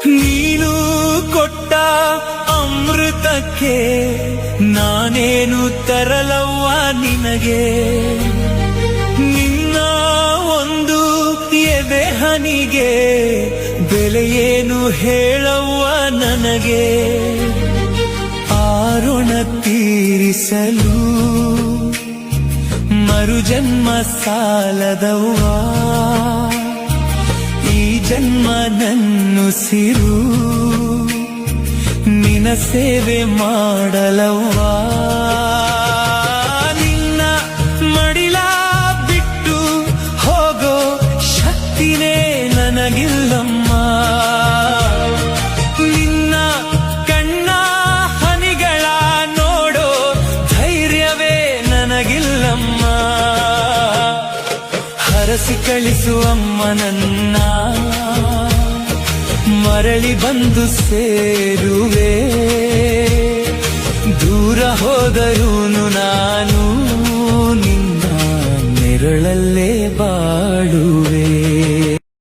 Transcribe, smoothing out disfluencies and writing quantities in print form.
ನೀನು ಕೊಟ್ಟ ಅಮೃತಕ್ಕೆ ನಾನೇನು ತರಲವ್ವ ನಿನಗೆ. ನಿನ್ನ ಒಂದು ಎದೆಹನಿಗೆ ಬೆಲೆಯೇನು ಹೇಳವ್ವ ನನಗೆ. ಆರುಣ ತೀರಿಸಲು ಮರುಜನ್ಮ ಸಾಲದವ್ವ, ಈ ಜನ್ಮ ನನ್ನುಸಿರು ನಿನ ಸೇವೆ ಮಾಡಲವ್ವ. ನಿನ್ನ ಮಡಿಲ ಬಿಟ್ಟು ಹೋಗೋ ಶಕ್ತಿನೇ ನನಗಿಲ್ಲಮ್ಮ. ನಿನ್ನ ಕಣ್ಣ ಹನಿಗಳ ನೋಡೋ ಧೈರ್ಯವೇ ನನಗಿಲ್ಲಮ್ಮ. ಹರಸಿ ಕಳಿಸುವಮ್ಮ ನನ್ನ, ಮರಳಿ ಬಂದು ಸೇರುವೆ. ದೂರ ಹೋದರೂನು ನಾನು ನಿನ್ನ ನೆರಳಲ್ಲೇ ಬಾಳುವೆ.